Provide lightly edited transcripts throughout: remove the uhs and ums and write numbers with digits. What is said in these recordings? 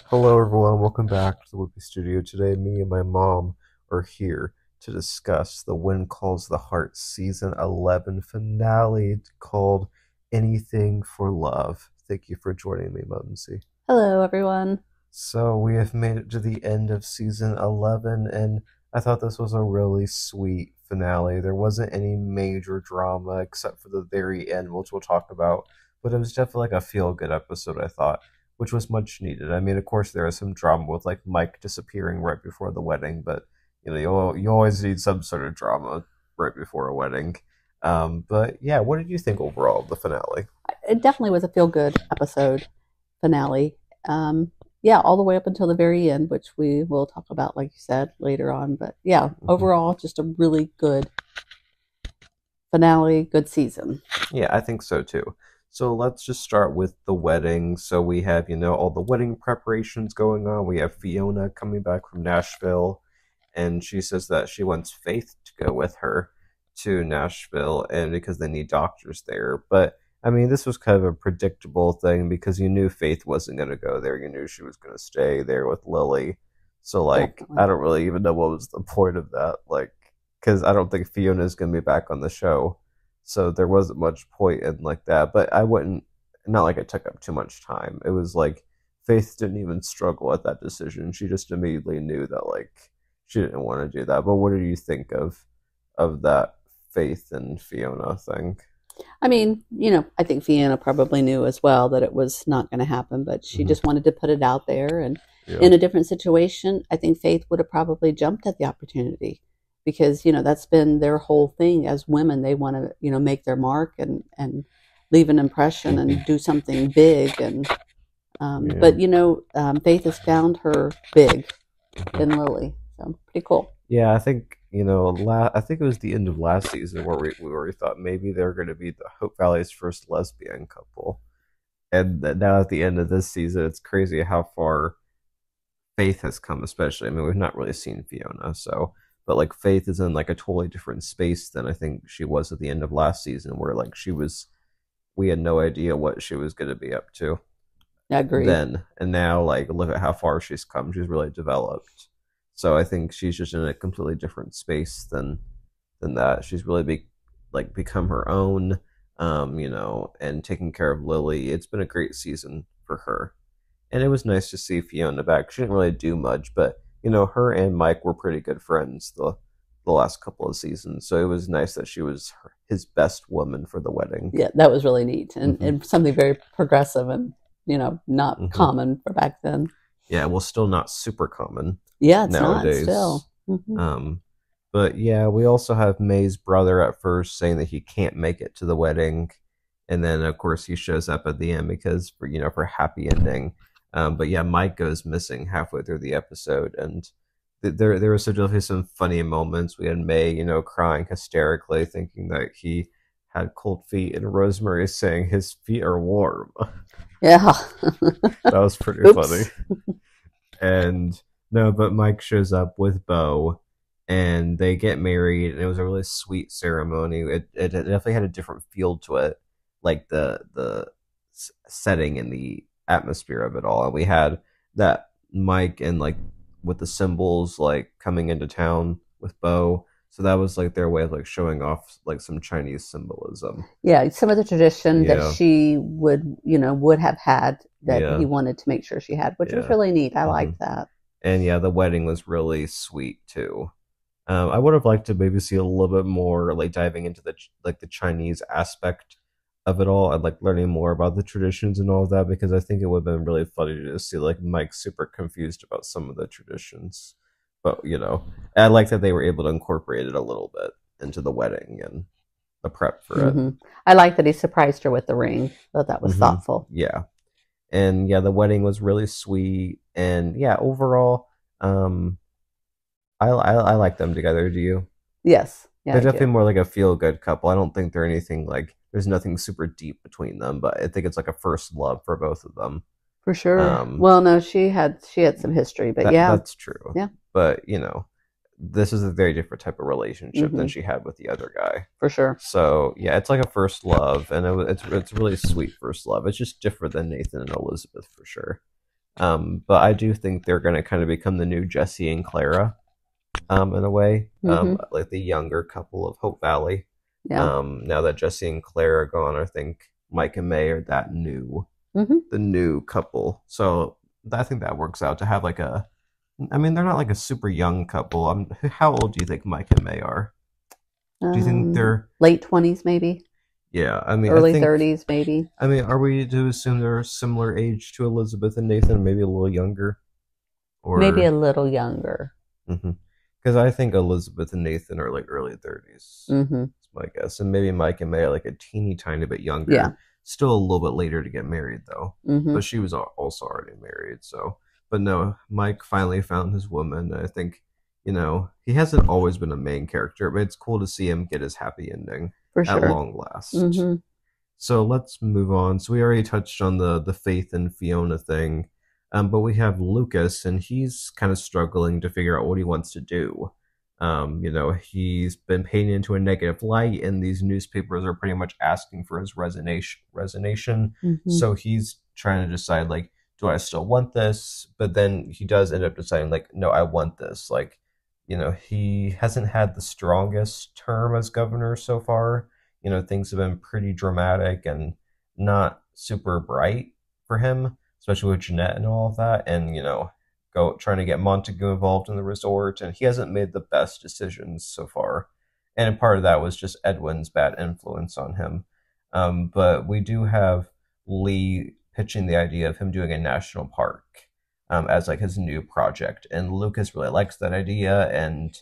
Hello, everyone. Welcome back to the Whoopi Studio. Today, me and my mom are here to discuss the Wind Calls the Heart Season 11 finale called Anything for Love. Thank you for joining me, Mumsy. Hello, everyone. So, we have made it to the end of Season 11, and I thought this was a really sweet finale. There wasn't any major drama except for the very end, which we'll talk about, but it was definitely like a feel-good episode, I thought, which was much needed. I mean, of course, there is some drama with like Mike disappearing right before the wedding, but you always need some sort of drama right before a wedding. But yeah, what did you think overall of the finale? It definitely was a feel good episode finale. Yeah, all the way up until the very end, which we will talk about, like you said, later on. But yeah, overall, just a really good finale, good season. Yeah, I think so too. So let's just start with the wedding. So we have, all the wedding preparations going on. We have Fiona coming back from Nashville, and she says that she wants Faith to go with her to Nashville, and because they need doctors there. But I mean, this was kind of a predictable thing because you knew Faith wasn't going to go there. You knew she was going to stay there with Lily. So, like, Definitely. I don't really even know what was the point of that. Like, because I don't think Fiona is going to be back on the show. So there wasn't much point in like that. But I wouldn't, not like it took up too much time. It was like Faith didn't even struggle at that decision. She just immediately knew that, like, she didn't want to do that. But what do you think of that Faith and Fiona thing? I mean, I think Fiona probably knew as well that it was not going to happen, but she Hmm. just wanted to put it out there. And Yeah. in a different situation, I think Faith would have probably jumped at the opportunity because, that's been their whole thing as women. They want to, make their mark and leave an impression and do something big. And, Yeah. but, Faith has found her big in Lily. So pretty cool. Yeah, I think I think it was the end of last season where we thought maybe they're going to be the Hope Valley's first lesbian couple, and now at the end of this season, it's crazy how far Faith has come. Especially, I mean, we've not really seen Fiona, so but like Faith is in like a totally different space than I think she was at the end of last season, where like we had no idea what she was going to be up to Agreed. then, and now like look at how far she's come. She's really developed. So I think she's just in a completely different space than that. She's really become her own, and taking care of Lily. It's been a great season for her, and it was nice to see Fiona back. She didn't really do much, but her and Mike were pretty good friends the last couple of seasons. So it was nice that she was his best woman for the wedding. Yeah, that was really neat and, Hmm. and something very progressive and, not Hmm. common for back then. Yeah, well, still not super common Yeah, it's not nowadays. still. Hmm. Um, but yeah, we also have May's brother at first saying that he can't make it to the wedding, and then of course he shows up at the end because for happy ending. But yeah, Mike goes missing halfway through the episode, and there was definitely some funny moments. We had May, crying hysterically, thinking that he had cold feet, and Rosemary saying his feet are warm. Yeah. That was pretty funny. Oops. And no, but Mike shows up with Bo, and they get married, and it was a really sweet ceremony. It definitely had a different feel to it, like the setting and the atmosphere of it all. And we had that Mike and like with the symbols like coming into town with Bo. So that was like their way of like showing off like some Chinese symbolism. Yeah, some of the tradition that Yeah, she would have had that yeah, he wanted to make sure she had, which was yeah. really neat. I Hmm. liked that. And yeah, the wedding was really sweet too. I would have liked to maybe see a little bit more like diving into the Chinese aspect of it all. I'd like learning more about the traditions and all of that because I think it would have been really funny to see like Mike super confused about some of the traditions. But I like that they were able to incorporate it a little bit into the wedding and the prep for it. I like that he surprised her with the ring. Thought that was Hmm. thoughtful. Yeah, and yeah, the wedding was really sweet, and yeah, overall, I like them together. Do you? Yes. Yeah, They're I definitely do. more like a feel good couple. I don't think they're anything like there's nothing super deep between them, but I think it's like a first love for both of them. For sure. Um, Well, no, she had some history, but yeah. that's true. Yeah. But this is a very different type of relationship than Hmm. she had with the other guy. For sure. So yeah, it's like a first love, and it's really sweet first love. It's just different than Nathan and Elizabeth for sure. But I do think they're going to kind of become the new Jesse and Clara, in a way, Mm-hmm. like the younger couple of Hope Valley. Yeah. Now that Jesse and Claire are gone, I think Mike and May are Mm-hmm. the new couple. So I think that works out to have like a. I mean, they're not like a super young couple. How old do you think Mike and May are? Do you think they're? Late 20s, maybe. Yeah, I mean, I Early think. 30s, maybe. I mean, are we to assume they're similar age to Elizabeth and Nathan, maybe a little younger, Maybe a or? little younger. Because I think Elizabeth and Nathan are like early 30s. Mm-hmm. That's my guess, and maybe Mike and May are like a teeny tiny bit Yeah. younger. Still a little bit later to get married though, Mm-hmm. but she was also already married. So, but no, Mike finally found his woman. I think he hasn't always been a main character, but it's cool to see him get his happy ending For at sure. long last. Mm-hmm. So let's move on. So we already touched on the Faith and Fiona thing, but we have Lucas, and he's kind of struggling to figure out what he wants to do. He's been painted into a negative light, and these newspapers are pretty much asking for his resignation. Mm-hmm. So he's trying to decide, like, do I still want this? But then he does end up deciding, like, no, I want this. Like, he hasn't had the strongest term as governor so far. Things have been pretty dramatic and not super bright for him, especially with Jeanette and all of that. And, go trying to get Montague involved in the resort. And he hasn't made the best decisions so far. And part of that was just Edwin's bad influence on him. But we do have Lee pitching the idea of him doing a national park, as like his new project. And Lucas really likes that idea. And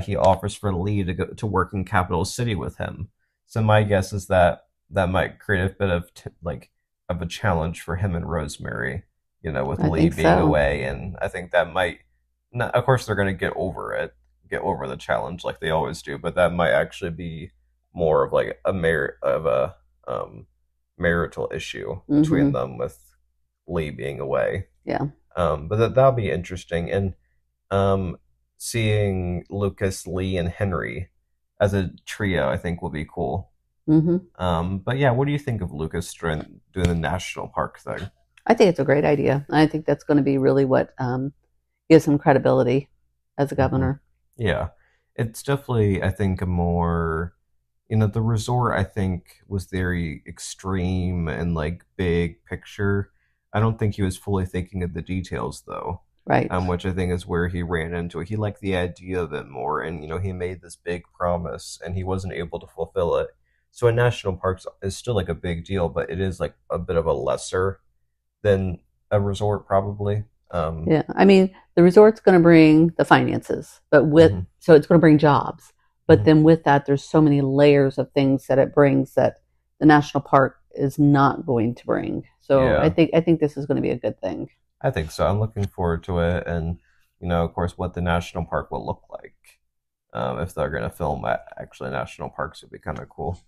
he offers for Lee to go to work in Capital City with him. So my guess is that that might create a bit of of a challenge for him and Rosemary, with I Lee think being so. away, and I think that might. Not, of course, they're going to get over it, get over the challenge like they always do, but that might actually be more of like a um, marital issue between Mm-hmm. them with Lee being away. Yeah. But that'll be interesting, and um, seeing Lucas, Lee, and Henry as a trio, I think will be cool. Mm-hmm. But yeah, what do you think of Lucas doing the national park thing? I think it's a great idea. I think that's going to be really what gives him credibility as a hmm governor. Yeah, it's definitely, I think, a more, the resort, I think, was very extreme and like big picture. I don't think he was fully thinking of the details though, Right. which I think is where he ran into it. He liked the idea of it more, and he made this big promise, and he wasn't able to fulfill it. So a national park is still like a big deal, but it is like a bit of a lesser than a resort, probably. Yeah. I mean, the resort's going to bring the finances, but hmm so it's going to bring jobs. But hmm then with that, there's so many layers of things that it brings that the national park is not going to bring. So Yeah, I think this is going to be a good thing. I think so. I'm looking forward to it, and of course, what the national park will look like. If they're going to film at actually national parks, would be kind of cool,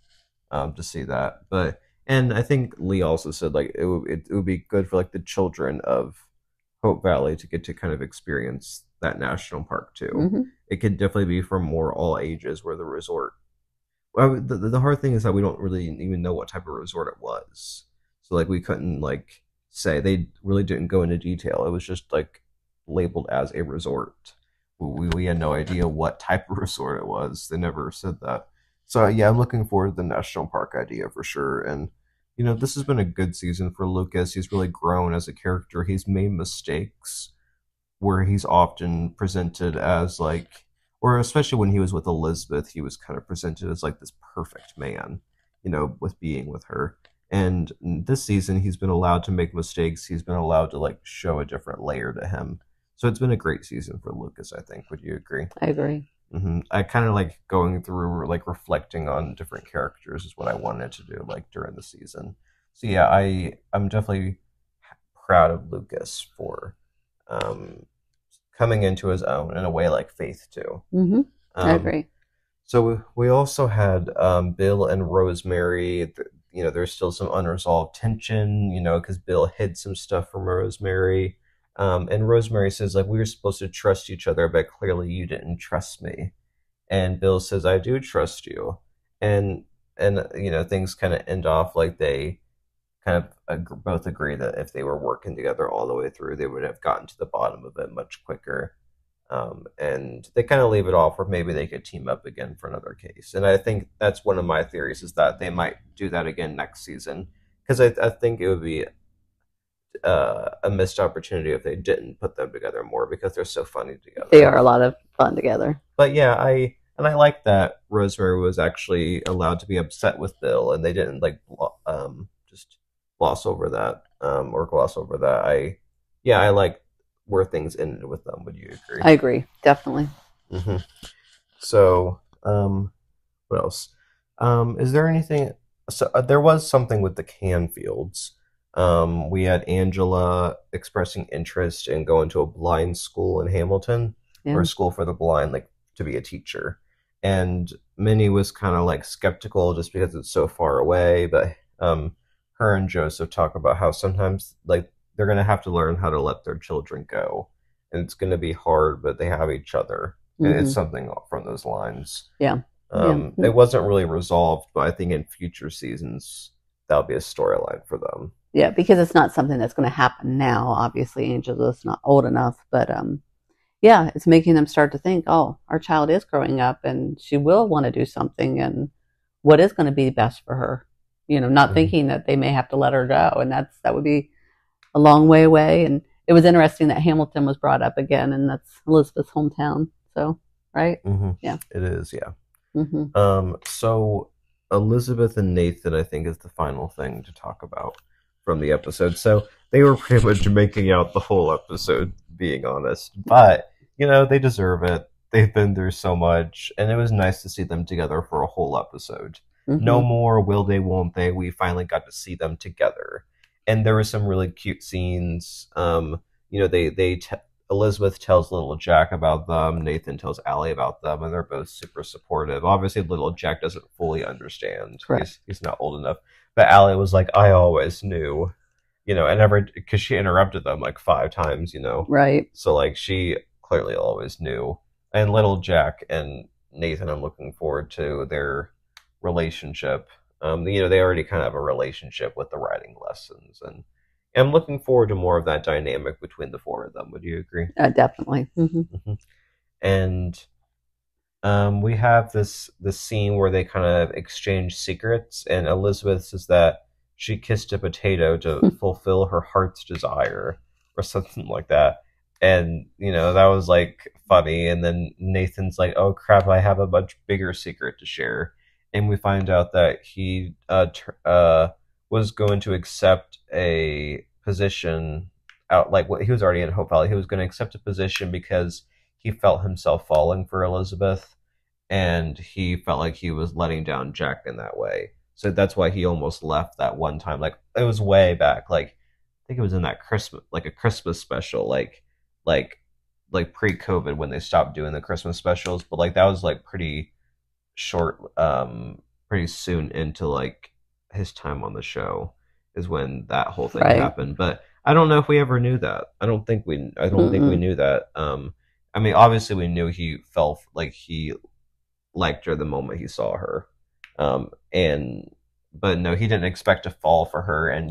to see that. But and I think Lee also said like it would be good for like the children of Hope Valley to get to kind of experience that national park too. Hmm. It could definitely be for more all ages, where the resort. Well, the hard thing is that we don't really even know what type of resort it was, so like we couldn't like say. They really didn't go into detail. It was just like labeled as a resort. We had no idea what type of resort it was. They never said that. So yeah, I'm looking forward to the national park idea for sure. And this has been a good season for Lucas. He's really grown as a character. He's made mistakes where he's often presented as like, or especially when he was with Elizabeth, he was kind of presented as like this perfect man, with being with her. And this season, he's been allowed to make mistakes. He's been allowed to like show a different layer to him. So it's been a great season for Lucas, I think. Would you agree? I agree. I kind of like going through, like reflecting on different characters is what I wanted to do, like during the season. So yeah, I'm definitely proud of Lucas for um, coming into his own in a way like Faith too. Hmm. I Um, agree. so we also had Bill and Rosemary. There's still some unresolved tension, because Bill hid some stuff from Rosemary. And Rosemary says, like, we were supposed to trust each other, but clearly you didn't trust me. And Bill says, I do trust you. And things kind of end off like they kind of both agree that if they were working together all the way through, they would have gotten to the bottom of it much quicker. And they kind of leave it off where maybe they could team up again for another case. And I think that's one of my theories is that they might do that again next season because I think it would be a missed opportunity if they didn't put them together more because they're so funny They together. are a lot of fun together. But yeah, I like that Rosemary was actually allowed to be upset with Bill, and they didn't like just gloss over that or gloss over that. I like where things ended with them. Would you agree? I agree, definitely. Hmm. So, what else? Is there anything? So there was something with the Canfields. We had Angela expressing interest in going to a blind school in Hamilton or Yeah. a school for the blind, like to be a teacher. And Minnie was kind of like skeptical just because it's so far away. But her and Joseph talk about how sometimes like they're gonna have to learn how to let their children go, and it's gonna be hard, but they have each other, and it's Hmm. something from those lines. Yeah. Yeah. It wasn't really resolved, but I think in future seasons that'll be a storyline for them. Yeah, because it's not something that's going to happen now. Obviously, Angela's not old enough, but yeah, it's making them start to think, oh, our child is growing up, and she will want to do something, and what is going to be best for her. Not Mhm. thinking that they may have to let her go, and that would be a long way away. And it was interesting that Hamilton was brought up again, and that's Elizabeth's hometown. So, right? Mhm. Yeah. It is, yeah. Hmm. So Elizabeth and Nathan, I think, is the final thing to talk about from the episode. So they were pretty much making out the whole episode, being honest. But, they deserve it. They've been through so much, and it was nice to see them together for a whole episode. No Hmm. more will they, won't they. We finally got to see them together. And there were some really cute scenes. They Elizabeth tells little Jack about them. Nathan tells Allie about them, and they're both super supportive. Obviously, little Jack doesn't fully understand. Correct. He's not old enough. But Allie was like, "I always knew," and never because she interrupted them like 5 times. Right. So like she clearly always knew. And little Jack and Nathan, I'm looking forward to their relationship. They already kind of have a relationship with the writing lessons, and I'm looking forward to more of that dynamic between the four of them. Would you agree? Definitely. Hmm. Hmm. And we have this scene where they kind of exchange secrets, and Elizabeth says that she kissed a potato to fulfill her heart's desire, or something like that. And that was like funny. And then Nathan's like, "Oh crap, I have a much bigger secret to share." And we find out that he was going to accept a position out like what he was already in Hope Valley. He was going to accept a position because he felt himself falling for Elizabeth, and he felt like he was letting down Jack in that way. So that's why he almost left that one time. Like it was way back. Like I think it was in that Christmas, like a Christmas special, like like pre-COVID when they stopped doing the Christmas specials. But like that was like pretty short, pretty soon into like his time on the show is when that whole thing Right. happened. But I don't know if we ever knew that. I don't think we Mm-mm. knew that. I mean, obviously we knew he felt like he liked her the moment he saw her. And but no, he didn't expect to fall for her, and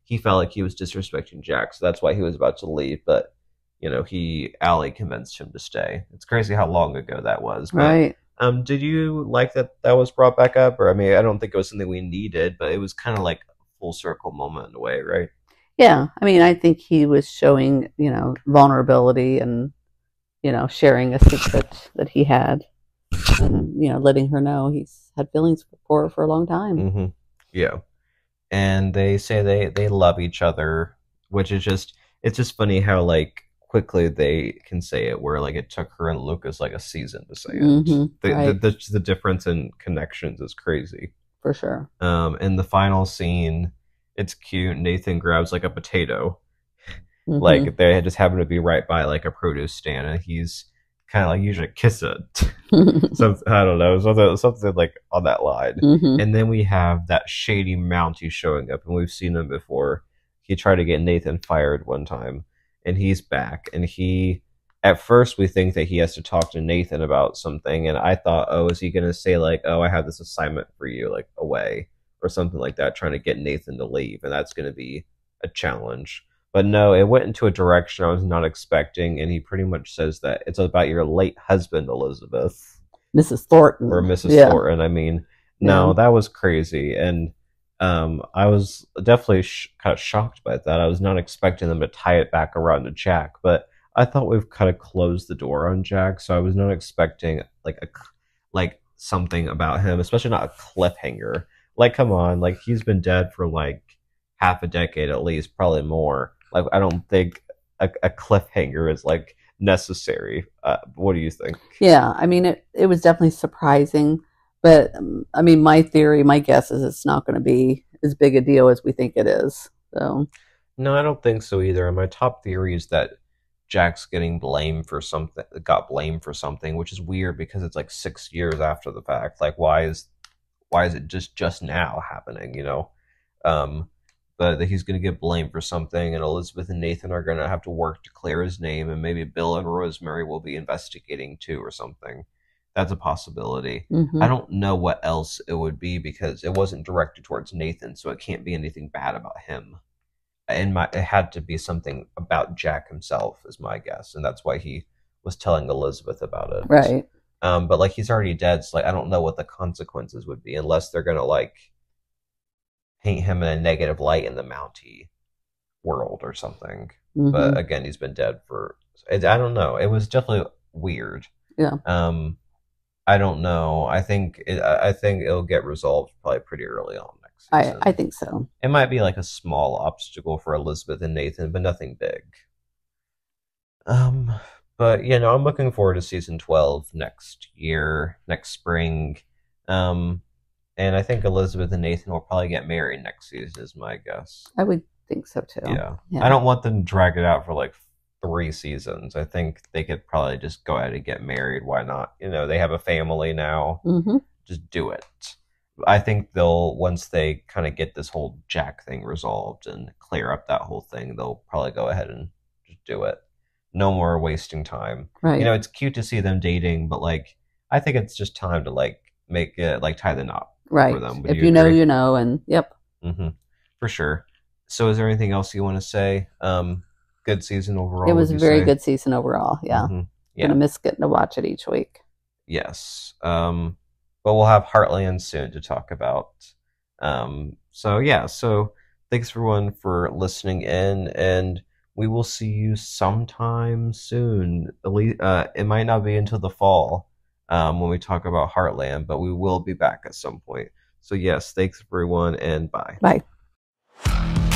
he felt like he was disrespecting Jack, so that's why he was about to leave. But he Allie convinced him to stay. It's crazy how long ago that was. But Right. did you like that was brought back up? Or I mean, I don't think it was something we needed, but it was kind of like a full circle moment in a way, right? Yeah. I mean, I think he was showing, vulnerability and, sharing a secret that he had Hmm. and, letting her know he's had feelings for her for a long time. Hmm. Yeah. And they say they love each other, which is just it's just funny how like quickly they can say it. Where like it took her and Lucas like a season to say it. Hmm. Right. The difference in connections is crazy. For sure. In the final scene, it's cute. Nathan grabs like a potato, Hmm. like they just happen to be right by like a produce stand, and he's kind of like usually kiss it. Some I don't know something like on that line. Hmm. And then we have that shady Mountie showing up, and we've seen him before. He tried to get Nathan fired one time, and he's back. And he, at first, we think that he has to talk to Nathan about something, and I thought, oh, is he gonna say like, oh, I have this assignment for you, like away, or something like that, trying to get Nathan to leave, and that's going to be a challenge. But no, it went into a direction I was not expecting, and he pretty much says that it's about your late husband, Elizabeth, Mrs. or Thornton. Mrs. Yeah. Thornton. I mean, Yeah. no, that was crazy, and I was definitely kind of shocked by that. I was not expecting them to tie it back around to Jack, but I thought we've kind of closed the door on Jack, so I was not expecting like something about him, especially not a cliffhanger. Like, come on, like he's been dead for like half a decade at least, probably more. Like, I don't think a cliffhanger is like necessary. What do you think? Yeah. I mean, it was definitely surprising, but I mean, my guess is it's not going to be as big a deal as we think it is. So, No, I don't think so either. And my top theory is that Jack's getting blamed for something, got blamed for something, which is weird because it's like 6 years after the fact. Like, why is it just now happening? Um, but that he's going to get blamed for something, and Elizabeth and Nathan are going to have to work to clear his name, and maybe Bill and Rosemary will be investigating too, or something. That's a possibility. I mm-hmm. don't know what else it would be because it wasn't directed towards Nathan, so it can't be anything bad about him. It had to be something about Jack himself, is my guess, and that's why he was telling Elizabeth about it. Right. But like he's already dead, so like I don't know what the consequences would be unless they're gonna like paint him in a negative light in the Mountie world or something. Mm-hmm. But again, he's been dead for I don't know. It was definitely weird. Yeah. I don't know. I think it'll get resolved probably pretty early on next I season. think so. It might be like a small obstacle for Elizabeth and Nathan, but nothing big. Um, but I'm looking forward to season 12 next year, next spring. Um, and I think Elizabeth and Nathan will probably get married next season, is my guess. I would think so too. Yeah. Yeah. I don't want them to drag it out for like 3 seasons. I think they could probably just go ahead and get married. Why not? They have a family now. Mm-hmm. Just do it. I think they'll, once they kind of get this whole Jack thing resolved and clear up that whole thing, they'll probably go ahead and just do it. No more wasting time. Right. It's cute to see them dating, but like, I think it's just time to like make it like tie the knot right for them. If you know, agree? you know. And yep. Mm-hmm. For sure. So is there anything else you want to say? Good season overall. It was a would you very say? good season overall. Yeah. Mm-hmm. Yeah. Gonna miss getting to watch it each week. Yes. But we'll have Heartland soon to talk about. So yeah. So thanks everyone for listening in, and we will see you sometime soon. At least, it might not be until the fall, when we talk about Heartland, but we will be back at some point. So yes, thanks everyone, and bye. Bye.